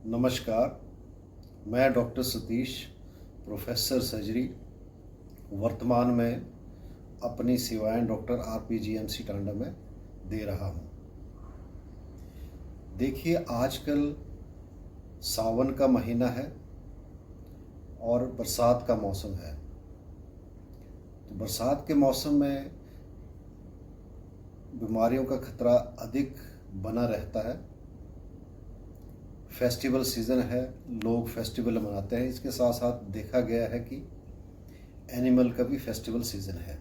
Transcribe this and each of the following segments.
नमस्कार। मैं doctor Satish, professor surgery, वर्तमान में अपनी सेवाएं डॉक्टर RPGMC टांडा में दे रहा हूं। देखिए, आजकल सावन का महीना है और बरसात का मौसम है। तो बरसात के मौसम में बीमारियों का खतरा अधिक बना रहता है। फेस्टिवल सीज़न है, लोग फेस्टिवल मनाते हैं। इसके साथ साथ देखा गया है कि एनिमल का भी फेस्टिवल सीज़न है,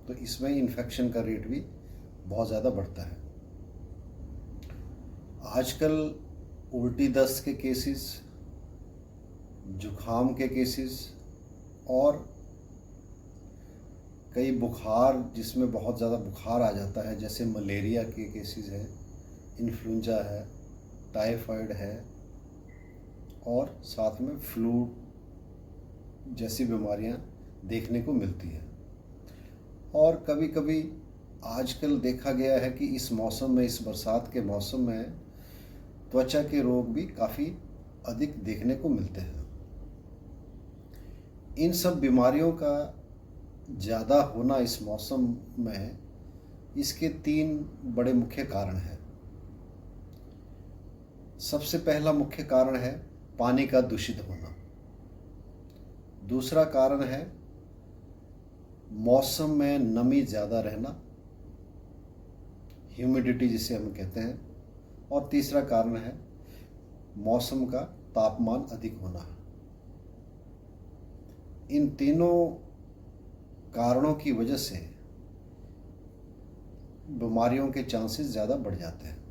तो इसमें इन्फेक्शन का रेट भी बहुत ज़्यादा बढ़ता है। आजकल उल्टी दस्त के केसेस, जुखाम के केसेस और कई बुखार जिसमें बहुत ज़्यादा बुखार आ जाता है, जैसे मलेरिया के केसेस हैं, इन्फ्लुएंजा है, टाइफाइड है और साथ में फ्लू जैसी बीमारियां देखने को मिलती हैं। और कभी कभी आजकल देखा गया है कि इस मौसम में, इस बरसात के मौसम में त्वचा के रोग भी काफ़ी अधिक देखने को मिलते हैं। इन सब बीमारियों का ज़्यादा होना इस मौसम में, इसके 3 बड़े मुख्य कारण हैं। सबसे पहला मुख्य कारण है पानी का दूषित होना। दूसरा कारण है मौसम में नमी ज़्यादा रहना, ह्यूमिडिटी जिसे हम कहते हैं। और तीसरा कारण है मौसम का तापमान अधिक होना। इन तीनों कारणों की वजह से बीमारियों के चांसेस ज़्यादा बढ़ जाते हैं।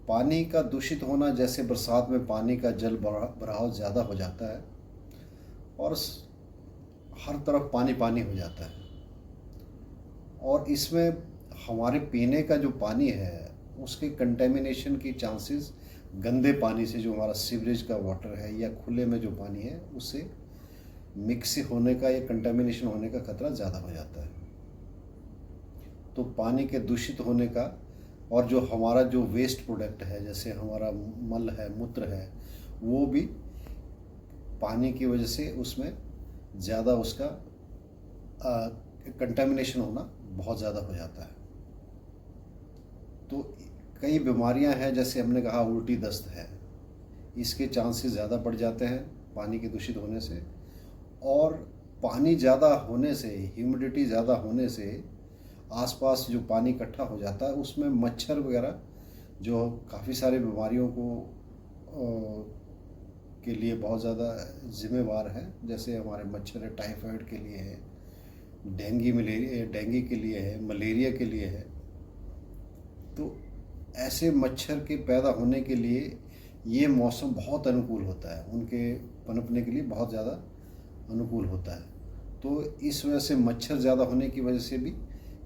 पानी का दूषित होना, जैसे बरसात में पानी का जल बहाव ज़्यादा हो जाता है और हर तरफ पानी पानी हो जाता है, और इसमें हमारे पीने का जो पानी है उसके कंटेमिनेशन की चांसेस गंदे पानी से, जो हमारा सीवरेज का वाटर है या खुले में जो पानी है, उससे मिक्स होने का या कंटेमिनेशन होने का खतरा ज़्यादा हो जाता है। तो पानी के दूषित होने का, और जो हमारा जो वेस्ट प्रोडक्ट है, जैसे हमारा मल है, मूत्र है, वो भी पानी की वजह से उसमें ज़्यादा उसका कंटेमिनेशन होना बहुत ज़्यादा हो जाता है। तो कई बीमारियां हैं, जैसे हमने कहा उल्टी दस्त है, इसके चांसेस ज़्यादा बढ़ जाते हैं पानी के दूषित होने से। और पानी ज़्यादा होने से, ह्यूमिडिटी ज़्यादा होने से आसपास जो पानी इकट्ठा हो जाता है उसमें मच्छर वगैरह, जो काफ़ी सारी बीमारियों के लिए बहुत ज़्यादा जिम्मेवार है। जैसे हमारे मच्छर है, टाइफाइड के लिए है, डेंगू के लिए है, मलेरिया के लिए है। तो ऐसे मच्छर के पैदा होने के लिए ये मौसम बहुत अनुकूल होता है, उनके पनपने के लिए बहुत ज़्यादा अनुकूल होता है। तो इस वजह से मच्छर ज़्यादा होने की वजह से भी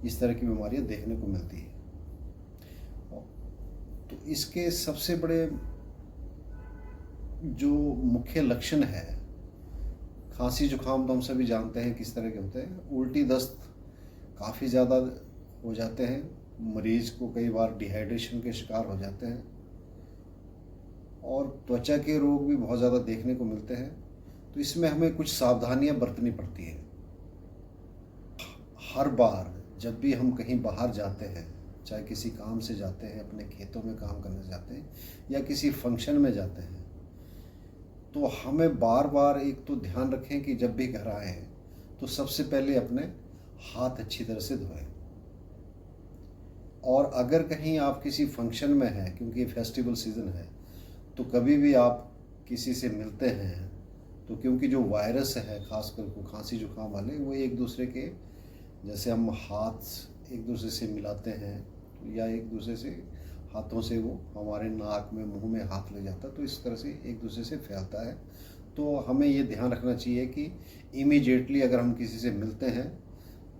इस तरह की बीमारियां देखने को मिलती है। तो इसके सबसे बड़े जो मुख्य लक्षण है, खांसी जुकाम तो हम सभी जानते हैं किस तरह के होते हैं। उल्टी दस्त काफ़ी ज़्यादा हो जाते हैं, मरीज को कई बार डिहाइड्रेशन के शिकार हो जाते हैं, और त्वचा के रोग भी बहुत ज़्यादा देखने को मिलते हैं। तो इसमें हमें कुछ सावधानियां बरतनी पड़ती हैं। हर बार जब भी हम कहीं बाहर जाते हैं, चाहे किसी काम से जाते हैं, अपने खेतों में काम करने जाते हैं, या किसी फंक्शन में जाते हैं, तो हमें बार बार एक तो ध्यान रखें कि जब भी घर आए हैं तो सबसे पहले अपने हाथ अच्छी तरह से धोएं। और अगर कहीं आप किसी फंक्शन में हैं, क्योंकि फेस्टिवल सीज़न है, तो कभी भी आप किसी से मिलते हैं, तो क्योंकि जो वायरस है, खासकर को खांसी जुकाम वाले, वो एक दूसरे के, जैसे हम हाथ एक दूसरे से मिलाते हैं या एक दूसरे से हाथों से वो हमारे नाक में, मुंह में हाथ लग जाता है, तो इस तरह से एक दूसरे से फैलता है। तो हमें ये ध्यान रखना चाहिए कि इमीडिएटली अगर हम किसी से मिलते हैं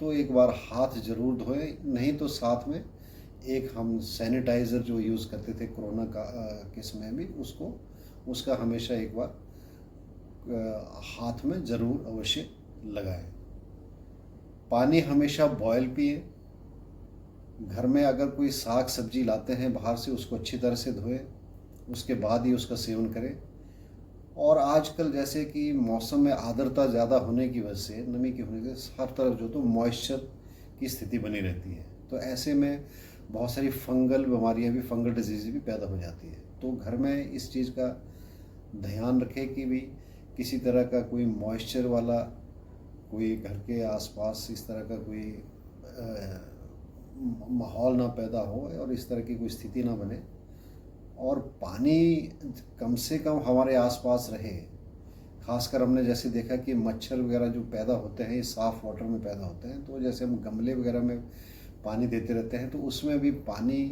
तो एक बार हाथ ज़रूर धोएं, नहीं तो साथ में एक हम सैनिटाइज़र जो यूज़ करते थे कोरोना के समय भी, उसका हमेशा एक बार हाथ में ज़रूर अवश्य लगाएं। पानी हमेशा बॉयल पिए। घर में अगर कोई साग सब्जी लाते हैं बाहर से, उसको अच्छी तरह से धोएं, उसके बाद ही उसका सेवन करें। और आजकल जैसे कि मौसम में आर्द्रता ज़्यादा होने की वजह से, नमी की होने से हर तरफ जो तो मॉइस्चर की स्थिति बनी रहती है, तो ऐसे में बहुत सारी फंगल बीमारियां भी, फंगल डिजीज़ भी पैदा हो जाती है। तो घर में इस चीज़ का ध्यान रखें कि भी किसी तरह का कोई मॉइस्चर वाला, कोई घर के आसपास इस तरह का कोई माहौल ना पैदा हो और इस तरह की कोई स्थिति ना बने, और पानी कम से कम हमारे आसपास रहे। खासकर हमने जैसे देखा कि मच्छर वगैरह जो पैदा होते हैं ये साफ़ वाटर में पैदा होते हैं, तो जैसे हम गमले वगैरह में पानी देते रहते हैं तो उसमें भी पानी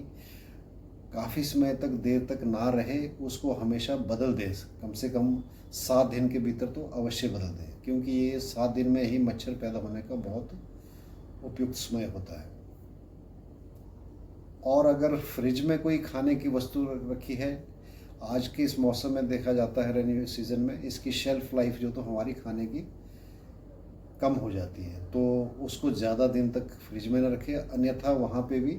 काफ़ी समय तक, देर तक ना रहे, उसको हमेशा बदल दें। कम से कम 7 दिन के भीतर तो अवश्य बदल दें, क्योंकि ये 7 दिन में ही मच्छर पैदा होने का बहुत उपयुक्त समय होता है। और अगर फ्रिज में कोई खाने की वस्तु रखी है, आज के इस मौसम में देखा जाता है, रेनी सीज़न में इसकी शेल्फ़ लाइफ जो तो हमारी खाने की कम हो जाती है, तो उसको ज़्यादा दिन तक फ्रिज में न रखें, अन्यथा वहाँ पे भी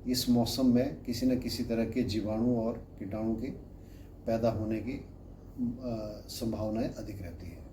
इस मौसम में किसी न किसी तरह के जीवाणु और कीटाणु के पैदा होने की संभावनाएं अधिक रहती हैं।